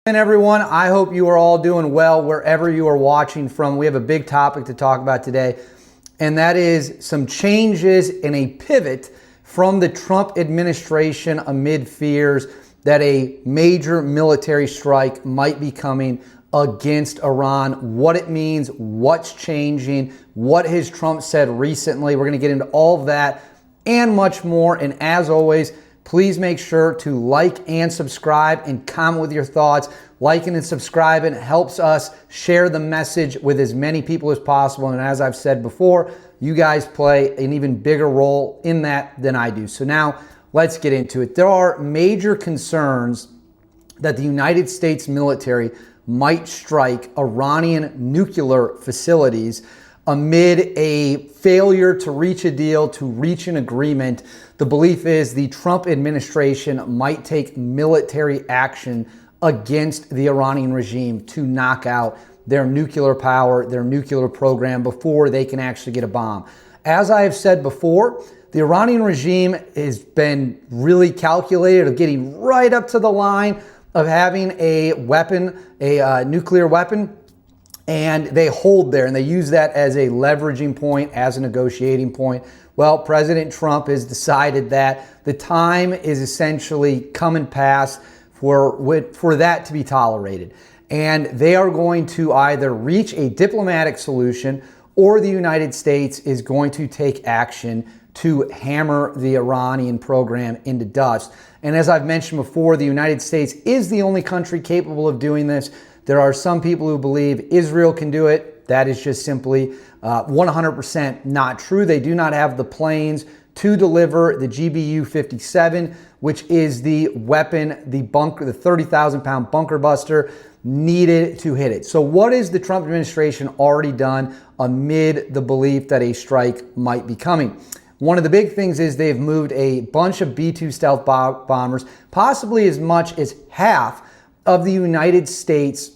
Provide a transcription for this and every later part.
And everyone, I hope you are all doing well wherever you are watching from. We have a big topic to talk about today, and that is some changes in a pivot from the Trump administration amid fears that a major military strike might be coming against Iran. What it means, what's changing, what has Trump said recently. We're going to get into all of that and much more. And as always, please make sure to like and subscribe and comment with your thoughts. Liking and subscribing helps us share the message with as many people as possible. And as I've said before, you guys play an even bigger role in that than I do. So now let's get into it. There are major concerns that the United States military might strike Iranian nuclear facilities amid a failure to reach a deal, to reach an agreement. The belief is the Trump administration might take military action against the Iranian regime to knock out their nuclear power, their nuclear program before they can actually get a bomb. As I have said before, the Iranian regime has been really calculated of getting right up to the line of having a weapon, a nuclear weapon, and they hold there, and they use that as a leveraging point, as a negotiating point. Well, President Trump has decided that the time is essentially come past for that to be tolerated. And they are going to either reach a diplomatic solution, or the United States is going to take action to hammer the Iranian program into dust. And as I've mentioned before, the United States is the only country capable of doing this. There are some people who believe Israel can do it. That is just simply 100% not true. They do not have the planes to deliver the GBU-57, which is the weapon, the bunker, the 30,000-pound bunker buster needed to hit it. So what has the Trump administration already done amid the belief that a strike might be coming? One of the big things is they've moved a bunch of B-2 stealth bombers, possibly as much as half of the United States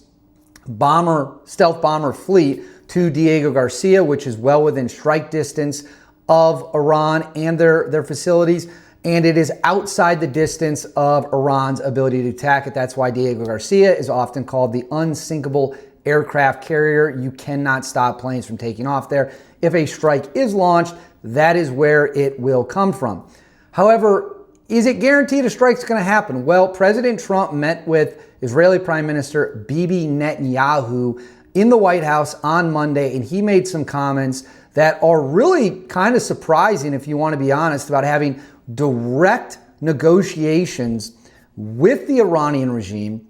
stealth bomber fleet to Diego Garcia, which is well within strike distance of Iran and their facilities. And it is outside the distance of Iran's ability to attack it. That's why Diego Garcia is often called the unsinkable aircraft carrier. You cannot stop planes from taking off there. If a strike is launched, that is where it will come from. However, is it guaranteed a strike's going to happen? Well, President Trump met with Israeli Prime Minister Bibi Netanyahu in the White House on Monday, and he made some comments that are really kind of surprising, if you want to be honest, about having direct negotiations with the Iranian regime,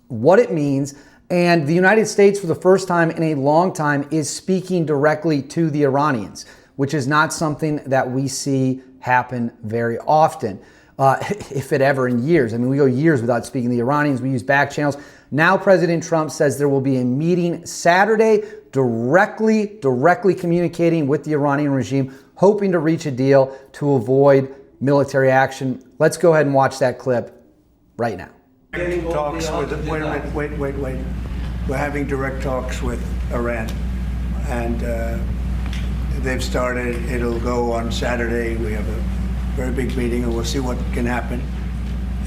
what it means. And the United States, for the first time in a long time, is speaking directly to the Iranians, which is not something that we see happen very often, if it ever in years. I mean, we go years without speaking to the Iranians. We use back channels. Now President Trump says there will be a meeting Saturday directly communicating with the Iranian regime, hoping to reach a deal to avoid military action. Let's go ahead and watch that clip right now. Talks with, wait a minute, wait. We're having direct talks with Iran, and they've started. It'll go on Saturday. We have a very big meeting, and we'll see what can happen.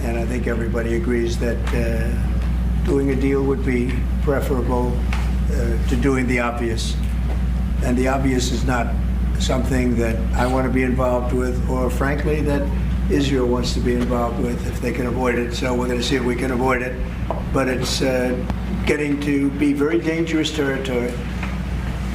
And I think everybody agrees that doing a deal would be preferable to doing the obvious. And the obvious is not something that I want to be involved with, or frankly, that Israel wants to be involved with if they can avoid it. So we're going to see if we can avoid it. But it's getting to be very dangerous territory.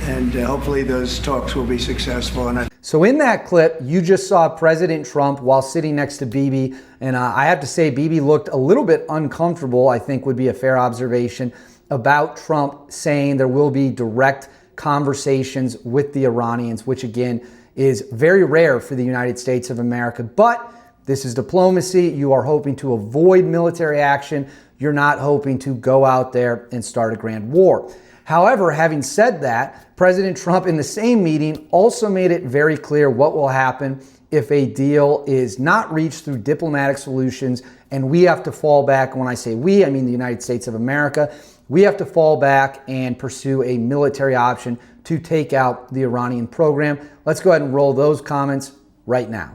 And hopefully those talks will be successful. So in that clip, you just saw President Trump while sitting next to Bibi. And I have to say, Bibi looked a little bit uncomfortable, I think would be a fair observation, about Trump saying there will be direct conversations with the Iranians, which again is very rare for the United States of America. But this is diplomacy. You are hoping to avoid military action. You're not hoping to go out there and start a grand war. However, having said that, President Trump in the same meeting also made it very clear what will happen if a deal is not reached through diplomatic solutions and we have to fall back. And when I say we, I mean the United States of America. We have to fall back and pursue a military option to take out the Iranian program. Let's go ahead and roll those comments right now.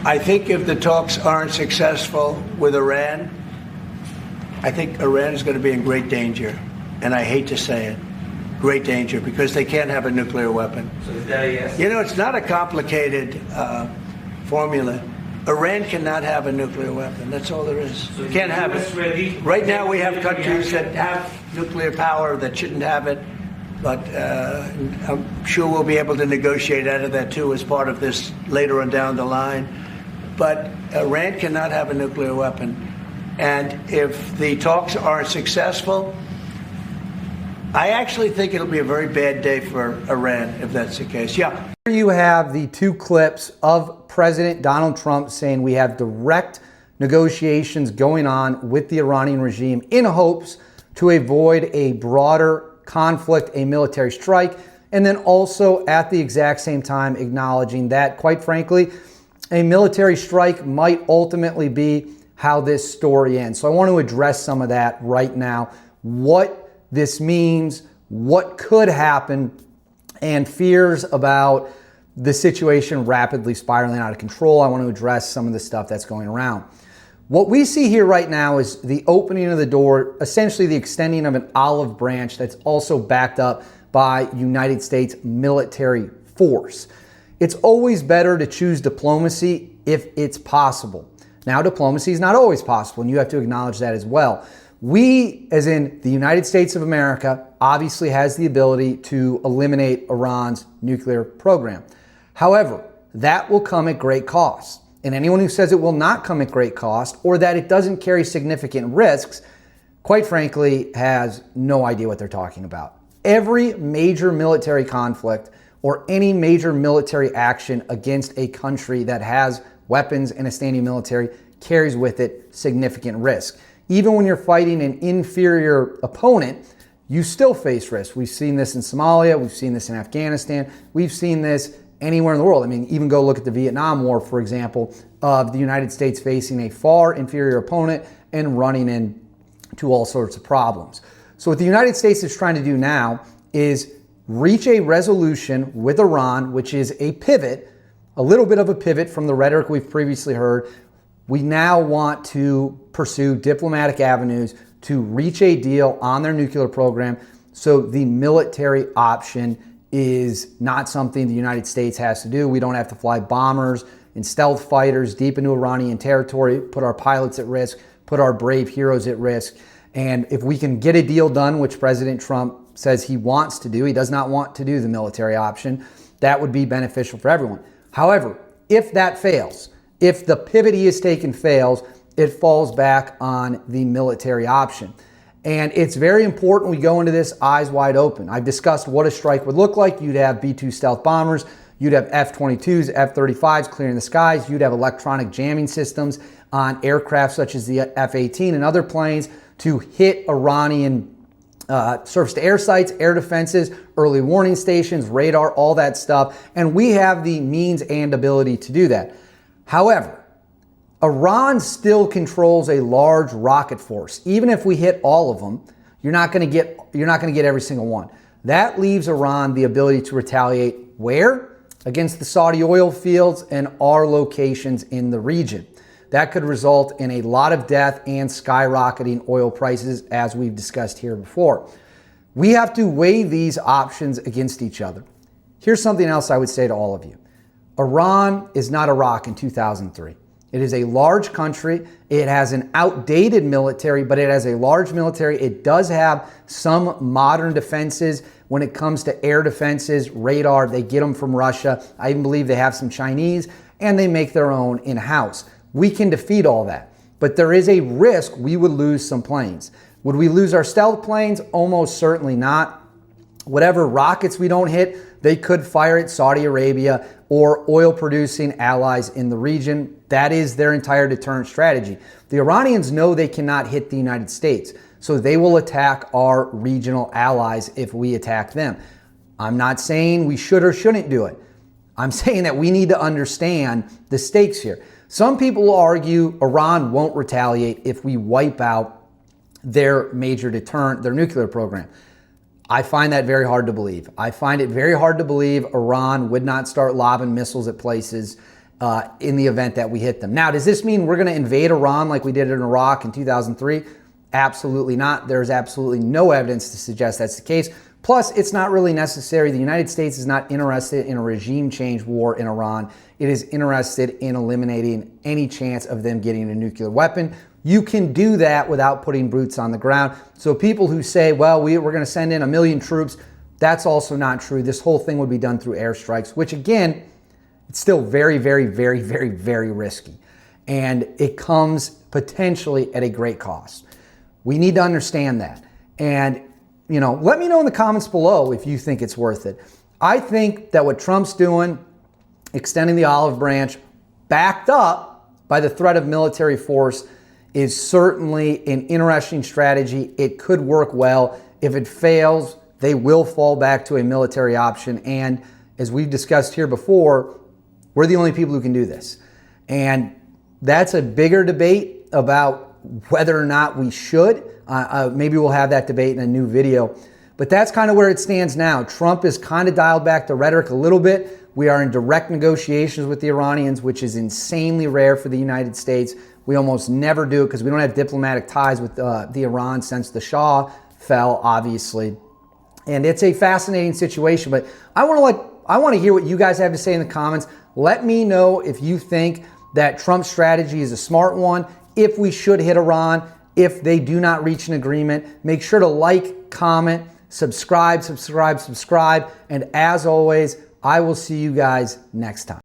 I think if the talks aren't successful with Iran, I think Iran is going to be in great danger. And I hate to say it, great danger, because they can't have a nuclear weapon. So is that a yes? You know, it's not a complicated formula. Iran cannot have a nuclear weapon. That's all there is. So Can't have it. Right now we have countries that have nuclear power that shouldn't have it. But I'm sure we'll be able to negotiate out of that, too, as part of this later on down the line. But Iran cannot have a nuclear weapon. And if the talks aren't successful, I actually think it'll be a very bad day for Iran if that's the case. Yeah. Here you have the two clips of President Donald Trump saying we have direct negotiations going on with the Iranian regime in hopes to avoid a broader conflict, a military strike, and then also at the exact same time acknowledging that, quite frankly, a military strike might ultimately be how this story ends. So I want to address some of that right now, what this means, what could happen, and fears about the situation rapidly spiraling out of control. I want to address some of the stuff that's going around. What we see here right now is the opening of the door, essentially the extending of an olive branch that's also backed up by United States military force. It's always better to choose diplomacy if it's possible. Now, diplomacy is not always possible, and you have to acknowledge that as well. We, as in the United States of America, obviously has the ability to eliminate Iran's nuclear program. However, that will come at great cost. And anyone who says it will not come at great cost or that it doesn't carry significant risks, quite frankly, has no idea what they're talking about. Every major military conflict or any major military action against a country that has weapons and a standing military carries with it significant risk. Even when you're fighting an inferior opponent, you still face risk. We've seen this in Somalia. We've seen this in Afghanistan. We've seen this anywhere in the world. I mean, even go look at the Vietnam War, for example, of the United States facing a far inferior opponent and running into all sorts of problems. So what the United States is trying to do now is reach a resolution with Iran, which is a pivot, a little bit of a pivot from the rhetoric we've previously heard. We now want to pursue diplomatic avenues to reach a deal on their nuclear program, so the military option is not something the United States has to do. We don't have to fly bombers and stealth fighters deep into Iranian territory, put our pilots at risk, put our brave heroes at risk. And if we can get a deal done, which President Trump says he wants to do, he does not want to do the military option, that would be beneficial for everyone. However, if that fails, if the pivot he has taken fails, it falls back on the military option. And it's very important we go into this eyes wide open. I've discussed what a strike would look like. You'd have B-2 stealth bombers. You'd have F-22s, F-35s clearing the skies. You'd have electronic jamming systems on aircraft such as the F-18 and other planes to hit Iranian surface-to-air sites, air defenses, early warning stations, radar, all that stuff. And we have the means and ability to do that. However, Iran still controls a large rocket force. Even if we hit all of them, you're not going to get every single one. That leaves Iran the ability to retaliate where? Against the Saudi oil fields and our locations in the region. That could result in a lot of death and skyrocketing oil prices, as we've discussed here before. We have to weigh these options against each other. Here's something else I would say to all of you. Iran is not Iraq in 2003. It is a large country. It has an outdated military, but it has a large military. It does have some modern defenses when it comes to air defenses, radar. They get them from Russia. I even believe they have some Chinese, and they make their own in-house. We can defeat all that, but there is a risk we would lose some planes. Would we lose our stealth planes? Almost certainly not. Whatever rockets we don't hit, they could fire at Saudi Arabia or oil-producing allies in the region. That is their entire deterrent strategy. The Iranians know they cannot hit the United States, so they will attack our regional allies if we attack them. I'm not saying we should or shouldn't do it. I'm saying that we need to understand the stakes here. Some people will argue Iran won't retaliate if we wipe out their major deterrent, their nuclear program. I find that very hard to believe. I find it very hard to believe Iran would not start lobbing missiles at places in the event that we hit them. Now, does this mean we're going to invade Iran like we did in Iraq in 2003? Absolutely not. There's absolutely no evidence to suggest that's the case. Plus, it's not really necessary. The United States is not interested in a regime change war in Iran. It is interested in eliminating any chance of them getting a nuclear weapon. You can do that without putting boots on the ground. So people who say, well, we're going to send in 1 million troops, that's also not true. This whole thing would be done through airstrikes, which again, it's still very, very, very, very, very risky. And it comes potentially at a great cost. We need to understand that. And, you know, let me know in the comments below if you think it's worth it. I think that what Trump's doing, extending the olive branch, backed up by the threat of military force, is certainly an interesting strategy. It could work well. If it fails, they will fall back to a military option. And as we've discussed here before, we're the only people who can do this. And that's a bigger debate about whether or not we should. Maybe we'll have that debate in a new video. But that's kind of where it stands now. Trump has kind of dialed back the rhetoric a little bit. We are in direct negotiations with the Iranians, which is insanely rare for the United States. We almost never do it because we don't have diplomatic ties with the Iran since the Shah fell, obviously. And it's a fascinating situation. But I want to hear what you guys have to say in the comments. Let me know if you think that Trump's strategy is a smart one, if we should hit Iran, if they do not reach an agreement. Make sure to like, comment, subscribe, and as always, I will see you guys next time.